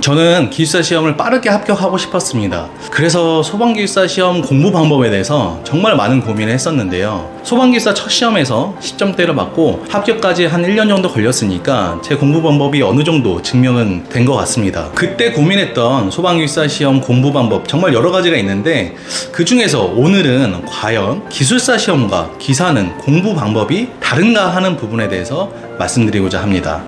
저는 기숙사 시험을 빠르게 합격하고 싶었습니다. 그래서 소방기숙사 시험 공부 방법에 대해서 정말 많은 고민을 했었는데요. 소방기숙사 첫 시험에서 10점대를 받고 합격까지 한 1년 정도 걸렸으니까 제 공부 방법이 어느 정도 증명은 된 것 같습니다. 그때 고민했던 소방기숙사 시험 공부 방법 정말 여러 가지가 있는데, 그 중에서 오늘은 과연 기술사 시험과 기사는 공부 방법이 다른가 하는 부분에 대해서 말씀드리고자 합니다.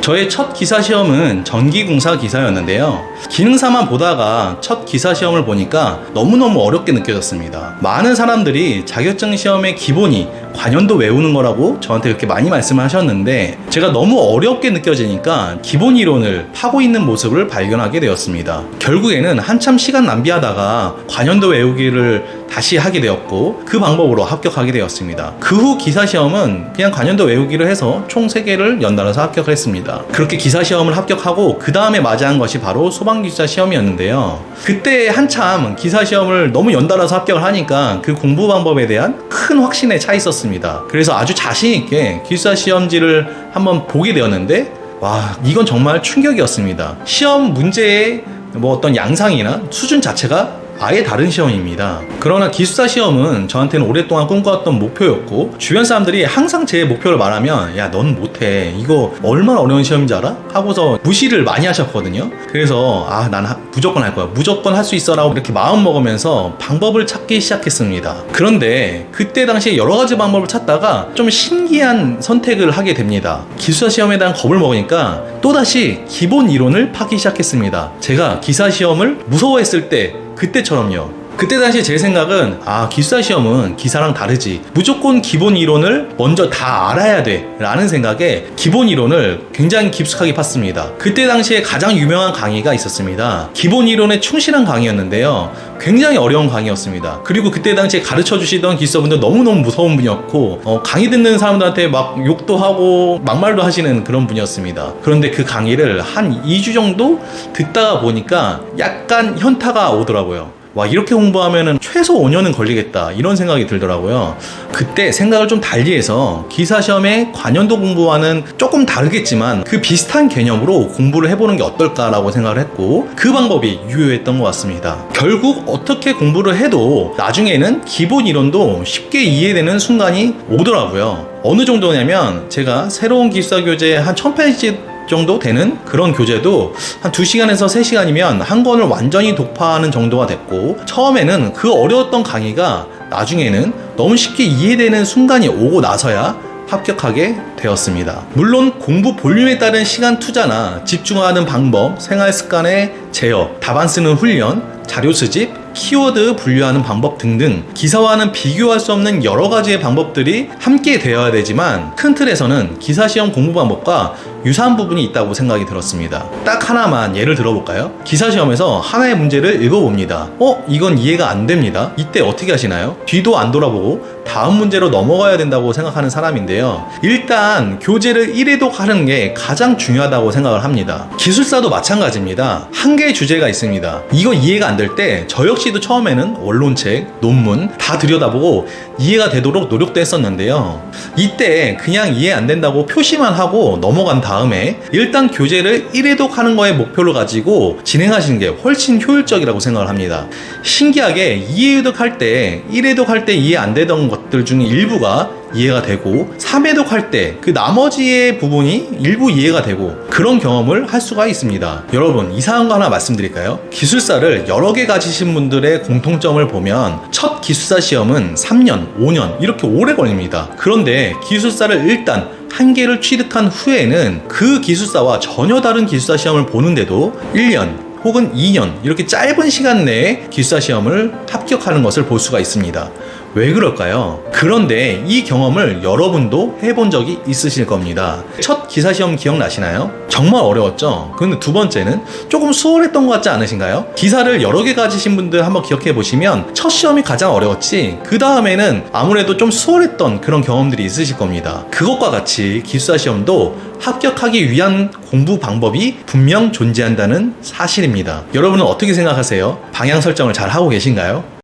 저의 첫 기사 시험은 전기공사 기사였는데요. 기능사만 보다가 첫 기사 시험을 보니까 너무너무 어렵게 느껴졌습니다. 많은 사람들이 자격증 시험의 기본이 관연도 외우는 거라고 저한테 그렇게 많이 말씀하셨는데, 제가 너무 어렵게 느껴지니까 기본 이론을 파고 있는 모습을 발견하게 되었습니다. 결국에는 한참 시간 낭비하다가 관연도 외우기를 다시 하게 되었고, 그 방법으로 합격하게 되었습니다. 그 후 기사 시험은 그냥 관연도 외우기를 해서 총 3개를 연달아서 합격을 했습니다. 그렇게 기사 시험을 합격하고 그 다음에 맞이한 것이 바로 소방기숙사 시험이었는데요. 그때 한참 기사 시험을 너무 연달아서 합격을 하니까 그 공부 방법에 대한 큰 확신에 차 있었습니다. 그래서 아주 자신 있게 기숙사 시험지를 한번 보게 되었는데, 와, 이건 정말 충격이었습니다. 시험 문제의 어떤 양상이나 수준 자체가 아예 다른 시험입니다. 그러나 기숙사 시험은 저한테는 오랫동안 꿈꿔왔던 목표였고, 주변 사람들이 항상 제 목표를 말하면 야, 넌 못해, 이거 얼마나 어려운 시험인지 알아? 하고서 무시를 많이 하셨거든요. 그래서 난 무조건 할 거야, 무조건 할 수 있어 라고 이렇게 마음 먹으면서 방법을 찾기 시작했습니다. 그런데 그때 당시에 여러 가지 방법을 찾다가 좀 신기한 선택을 하게 됩니다. 기숙사 시험에 대한 겁을 먹으니까 또다시 기본 이론을 파기 시작했습니다. 제가 기사 시험을 무서워했을 때 그때처럼요. 그때 당시 제 생각은 기숙사 시험은 기사랑 다르지, 무조건 기본 이론을 먼저 다 알아야 돼 라는 생각에 기본 이론을 굉장히 깊숙하게 팠습니다. 그때 당시에 가장 유명한 강의가 있었습니다. 기본 이론에 충실한 강의였는데요, 굉장히 어려운 강의였습니다. 그리고 그때 당시에 가르쳐 주시던 기숙사분들 너무너무 무서운 분이었고, 강의 듣는 사람들한테 막 욕도 하고 막말도 하시는 그런 분이었습니다. 그런데 그 강의를 한 2주 정도 듣다가 보니까 약간 현타가 오더라고요. 와, 이렇게 공부하면은 최소 5년은 걸리겠다, 이런 생각이 들더라고요. 그때 생각을 좀 달리해서 기사 시험의 관연도 공부와는 조금 다르겠지만 그 비슷한 개념으로 공부를 해보는 게 어떨까라고 생각을 했고, 그 방법이 유효했던 것 같습니다. 결국 어떻게 공부를 해도 나중에는 기본 이론도 쉽게 이해되는 순간이 오더라고요. 어느 정도냐면, 제가 새로운 기숙사 교재 한 1000페이지 정도 되는 그런 교재도 한 2시간에서 3시간이면 한 권을 완전히 독파하는 정도가 됐고, 처음에는 그 어려웠던 강의가 나중에는 너무 쉽게 이해되는 순간이 오고 나서야 합격하게 되었습니다. 물론 공부 볼륨에 따른 시간 투자나 집중하는 방법, 생활 습관의 제어, 답안 쓰는 훈련, 자료 수집, 키워드 분류하는 방법 등등 기사와는 비교할 수 없는 여러 가지의 방법들이 함께 되어야 되지만, 큰 틀에서는 기사 시험 공부 방법과 유사한 부분이 있다고 생각이 들었습니다. 딱 하나만 예를 들어볼까요? 기사 시험에서 하나의 문제를 읽어봅니다. 이건 이해가 안 됩니다. 이때 어떻게 하시나요? 뒤도 안 돌아보고 다음 문제로 넘어가야 된다고 생각하는 사람인데요, 일단 교재를 1회독 하는 게 가장 중요하다고 생각을 합니다. 기술사도 마찬가지입니다. 한 개의 주제가 있습니다. 이거 이해가 안 될 때 저 역시도 처음에는 원론책, 논문 다 들여다보고 이해가 되도록 노력도 했었는데요, 이때 그냥 이해 안 된다고 표시만 하고 넘어간 다음에 일단 교재를 1회독 하는 거에 목표를 가지고 진행하시는 게 훨씬 효율적이라고 생각을 합니다. 신기하게 2회독 할 때, 1회독 할 때 이해 안 되던 것들 중에 일부가 이해가 되고, 3회독 할 때 그 나머지의 부분이 일부 이해가 되고, 그런 경험을 할 수가 있습니다. 여러분, 이상한 거 하나 말씀드릴까요? 기술사를 여러 개 가지신 분들의 공통점을 보면 첫 기술사 시험은 3년, 5년 이렇게 오래 걸립니다. 그런데 기술사를 일단 한 개를 취득한 후에는 그 기술사와 전혀 다른 기술사 시험을 보는데도 1년 혹은 2년 이렇게 짧은 시간 내에 기숙사 시험을 합격하는 것을 볼 수가 있습니다. 왜 그럴까요? 그런데 이 경험을 여러분도 해본 적이 있으실 겁니다. 첫 기사 시험 기억나시나요? 정말 어려웠죠? 근데 두 번째는 조금 수월했던 것 같지 않으신가요? 기사를 여러 개 가지신 분들 한번 기억해 보시면 첫 시험이 가장 어려웠지, 그 다음에는 아무래도 좀 수월했던 그런 경험들이 있으실 겁니다. 그것과 같이 기숙사 시험도 합격하기 위한 공부 방법이 분명 존재한다는 사실입니다. 여러분은 어떻게 생각하세요? 방향 설정을 잘 하고 계신가요?